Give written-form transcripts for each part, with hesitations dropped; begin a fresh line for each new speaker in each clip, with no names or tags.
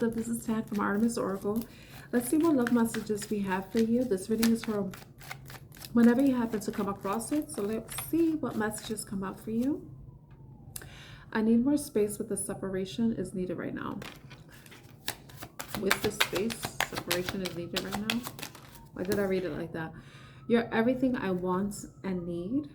Collective. This is Tad from Artemis Oracle. Let's see what love messages we have for you. This reading is for whenever you happen to come across it. So let's see what messages come out for you. I need more space with the separation is needed right now. With the space, separation is needed right now. Why did I read it like that? You're everything I want and need.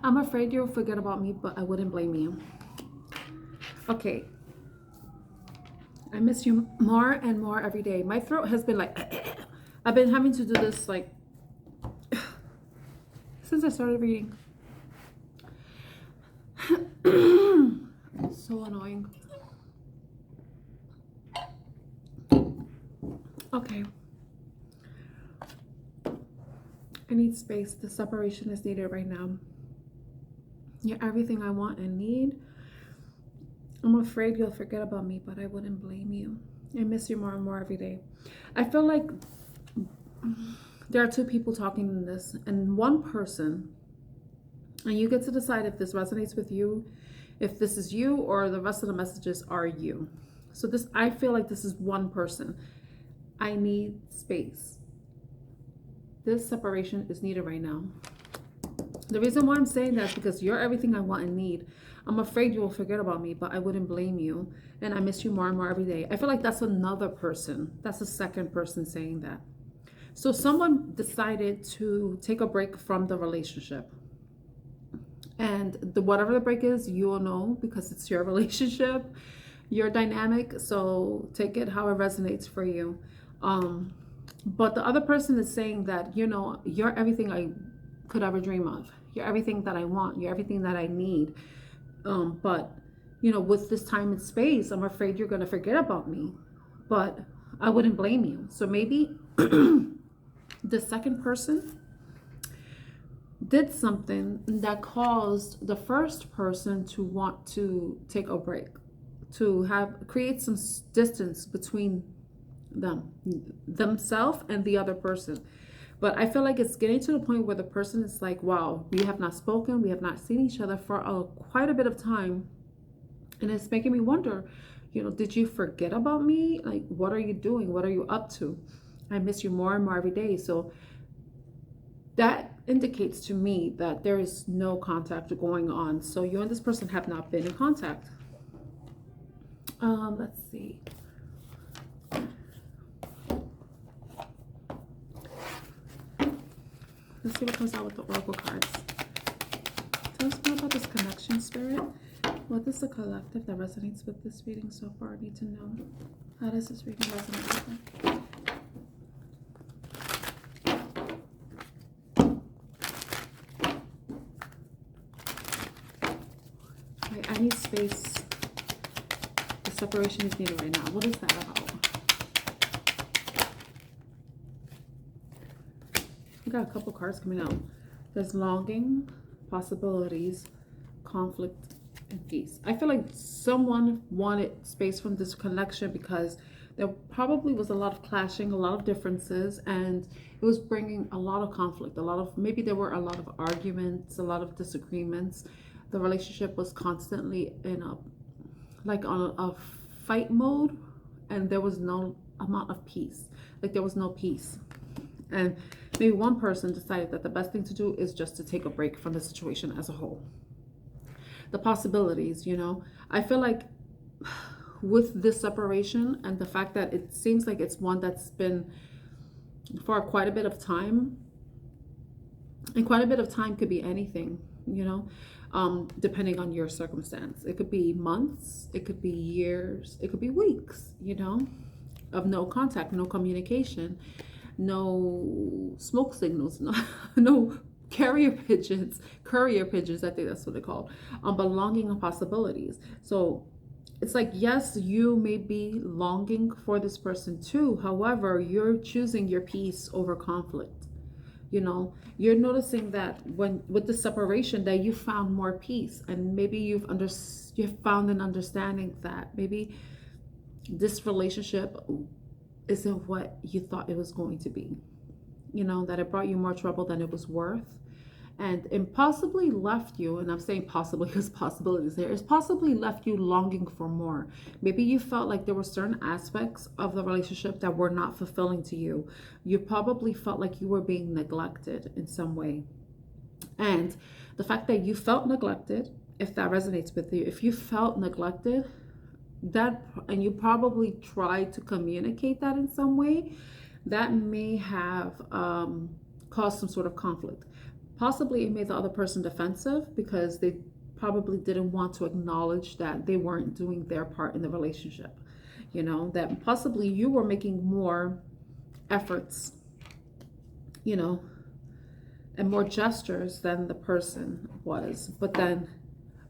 I'm afraid you'll forget about me, but I wouldn't blame you. Okay. I miss you more and more every day. My throat has been like, I've been having to do this like, since I started reading. It's so annoying. Okay. I need space. The separation is needed right now. You're everything I want and need. I'm afraid you'll forget about me, but I wouldn't blame you. I miss you more and more every day. I feel like there are two people talking in this, and one person, and you get to decide if this resonates with you, if this is you, or the rest of the messages are you. So this, I feel like this is one person. I need space. This separation is needed right now. The reason why I'm saying that is because you're everything I want and need. I'm afraid you will forget about me, but I wouldn't blame you. And I miss you more and more every day. I feel like that's another person. That's the second person saying that. So someone decided to take a break from the relationship. And whatever the break is, you will know because it's your relationship, your dynamic. So take it how it resonates for you. But the other person is saying that, you know, you're everything I could ever dream of. You're everything that I want. You're everything that I need. But, you know, with this time and space, I'm afraid you're going to forget about me. But I wouldn't blame you. So maybe the second person did something that caused the first person to want to take a break, to create some distance between themselves and the other person. But I feel like it's getting to the point where the person is like, wow, we have not spoken, we have not seen each other for quite a bit of time. And it's making me wonder, you know, did you forget about me? Like, what are you doing? What are you up to? I miss you more and more every day. So that indicates to me that there is no contact going on. So you and this person have not been in contact. Let's see. Let's see what comes out with the Oracle cards. Tell us more about this connection, Spirit. What is the collective that resonates with this reading so far? I need to know. How does this reading resonate with them? Okay, I need space. The separation is needed right now. What is that about? Got a couple cards coming out. There's longing, possibilities, conflict, and peace. I feel like someone wanted space from this connection because there probably was a lot of clashing, a lot of differences, and it was bringing a lot of conflict, maybe there were a lot of arguments, a lot of disagreements. The relationship was constantly in on a fight mode, and there was no amount of peace. Like there was no peace. And maybe one person decided that the best thing to do is just to take a break from the situation as a whole. The possibilities, you know, I feel like with this separation and the fact that it seems like it's one that's been for quite a bit of time, and quite a bit of time could be anything, you know, depending on your circumstance. It could be months, it could be years, it could be weeks, you know, of no contact, no communication, no smoke signals, no courier pigeons, I think that's what they're called, but longing and possibilities. So it's like, yes, you may be longing for this person too. However, you're choosing your peace over conflict. You know, you're noticing that with the separation that you found more peace, and maybe you've found an understanding that maybe this relationship isn't what you thought it was going to be. You know, that it brought you more trouble than it was worth. And possibly left you, and I'm saying possibly because possibilities there, it's possibly left you longing for more. Maybe you felt like there were certain aspects of the relationship that were not fulfilling to you. You probably felt like you were being neglected in some way. And the fact that you felt neglected, if that resonates with you, if you felt neglected, that, and you probably tried to communicate that in some way, that may have caused some sort of conflict. Possibly it made the other person defensive because they probably didn't want to acknowledge that they weren't doing their part in the relationship. You know, that possibly you were making more efforts, you know, and more gestures than the person was. But then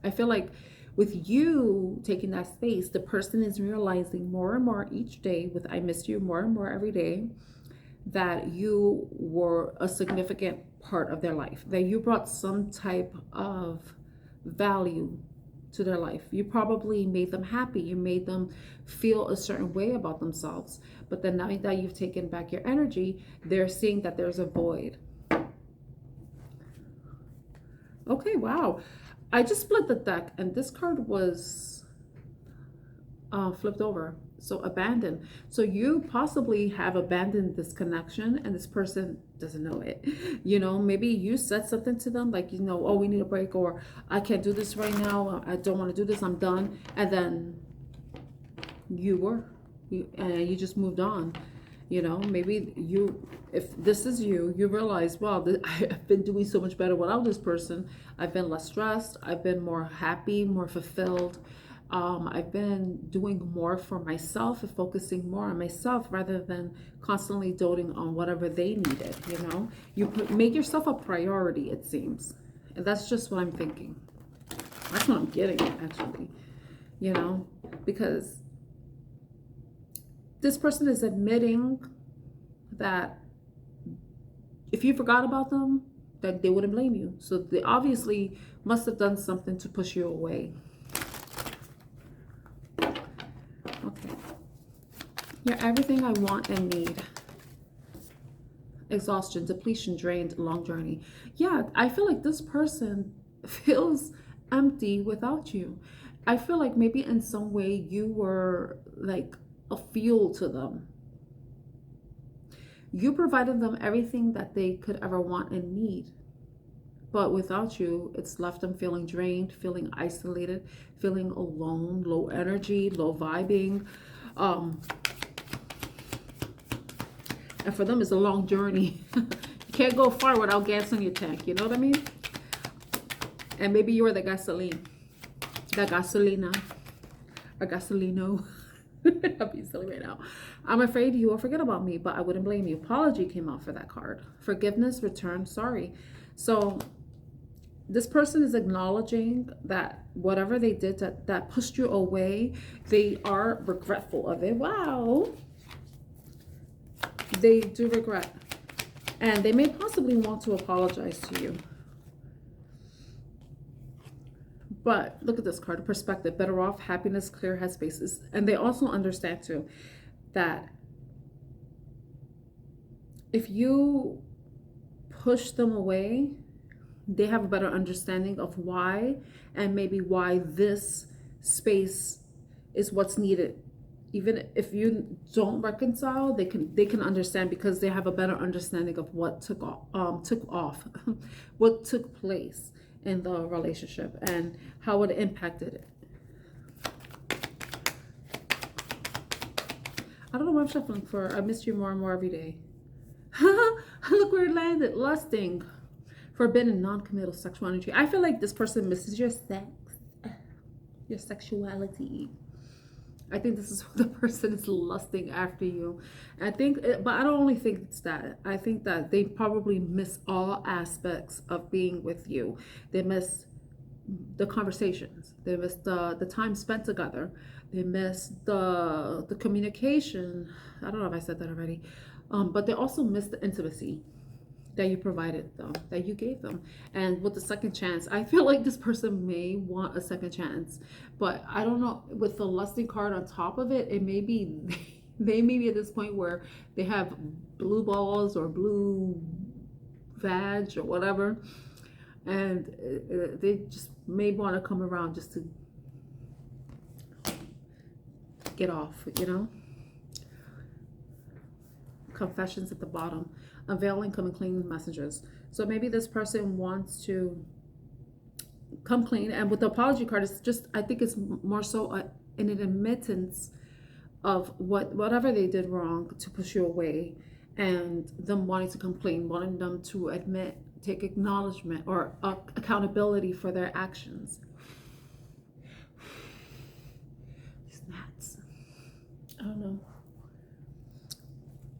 I feel like with you taking that space, the person is realizing more and more each day, with I miss you more and more every day, that you were a significant part of their life, that you brought some type of value to their life. You probably made them happy. You made them feel a certain way about themselves. But then now that you've taken back your energy, they're seeing that there's a void. Okay, wow. I just split the deck and this card was flipped over. So abandoned. So you possibly have abandoned this connection and this person doesn't know it. You know, maybe you said something to them like, you know, oh, we need a break, or I can't do this right now. I don't want to do this. I'm done. And then you just moved on. You know, maybe you, if this is you, you realize, well, I've been doing so much better without this person. I've been less stressed. I've been more happy, more fulfilled. I've been doing more for myself and focusing more on myself rather than constantly doting on whatever they needed. You know, make yourself a priority, it seems. And that's just what I'm thinking. That's what I'm getting at, actually. You know, because this person is admitting that if you forgot about them, that they wouldn't blame you. So they obviously must have done something to push you away. Okay. You're everything I want and need. Exhaustion, depletion, drained, long journey. Yeah, I feel like this person feels empty without you. I feel like maybe in some way you were like a fuel to them. You provided them everything that they could ever want and need. But without you, it's left them feeling drained, feeling isolated, feeling alone, low energy, low vibing. And for them, it's a long journey. You can't go far without gas in your tank. You know what I mean? And maybe you were the gasoline. The gasolina. Or gasolino. I'm being silly right now. I'm afraid you will forget about me, but I wouldn't blame you. Apology came out for that card. Forgiveness, return, sorry. So this person is acknowledging that whatever they did that pushed you away, they are regretful of it. Wow. They do regret. And they may possibly want to apologize to you. But look at this card, perspective, better off, happiness, clear head spaces. And they also understand too that if you push them away, they have a better understanding of why, and maybe why this space is what's needed. Even if you don't reconcile, they can understand because they have a better understanding of what took off, what took place in the relationship and how it impacted it. I don't know what I'm shuffling for. I miss you more and more every day. Look where it landed. Lusting. Forbidden, non-committal sexual energy. I feel like this person misses your sex, your sexuality. I think this is what the person is lusting after you. I think, but I don't only think it's that. I think that they probably miss all aspects of being with you. They miss the conversations. They miss the time spent together. They miss the communication. I don't know if I said that already. But they also miss the intimacy. that you provided them, that you gave them. And with the second chance, I feel like this person may want a second chance, but I don't know, with the lusting card on top of it, it may be they may be at this point where they have blue balls or blue vag or whatever, and they just may want to come around just to get off, you know. Confessions at the bottom, unveiling, coming clean messages. So maybe this person wants to come clean, and with the apology card, it's just, I think it's more so an admittance of whatever they did wrong to push you away, and them wanting to come clean, wanting them to admit, take acknowledgement or accountability for their actions. These gnats. I don't know.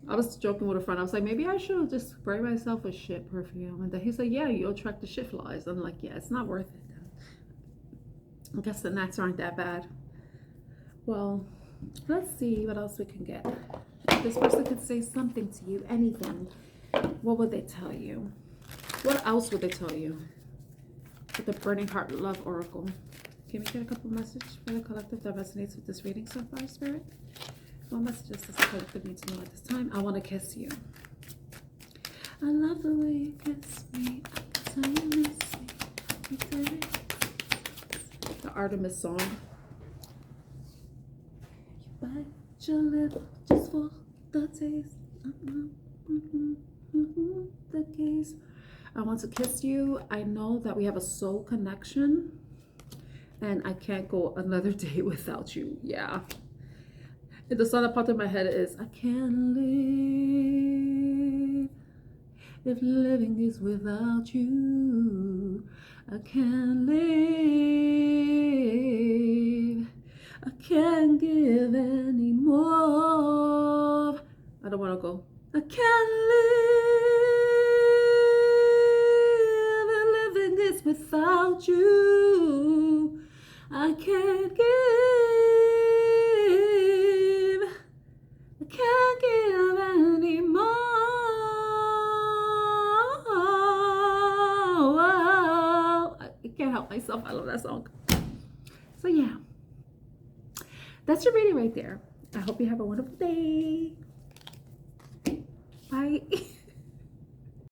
I was joking with a friend. I was like, maybe I should just spray myself with shit perfume. And then he's like, yeah, you'll attract the shit flies. I'm like, yeah, it's not worth it. I guess the gnats aren't that bad. Well, let's see what else we can get. If this person could say something to you, anything, what would they tell you? What else would they tell you? With the Burning Heart Love Oracle. Can we get a couple messages for the collective that resonates with this reading so far, Spirit? What messages does the collective need to know at this time? I want to kiss you. I love the way you kiss me. I guess I miss me. The Artemis song. You bite your lip just for the taste. The gaze. I want to kiss you. I know that we have a soul connection, and I can't go another day without you. Yeah. And the song that popped in my head is, I can't live if living is without you. I can't live. I can't give any more. I don't want to go. I can't live if living is without you. I can't give. I can't give any more. I can't help myself. I love that song. So yeah, that's your reading right there. I hope you have a wonderful day. Bye.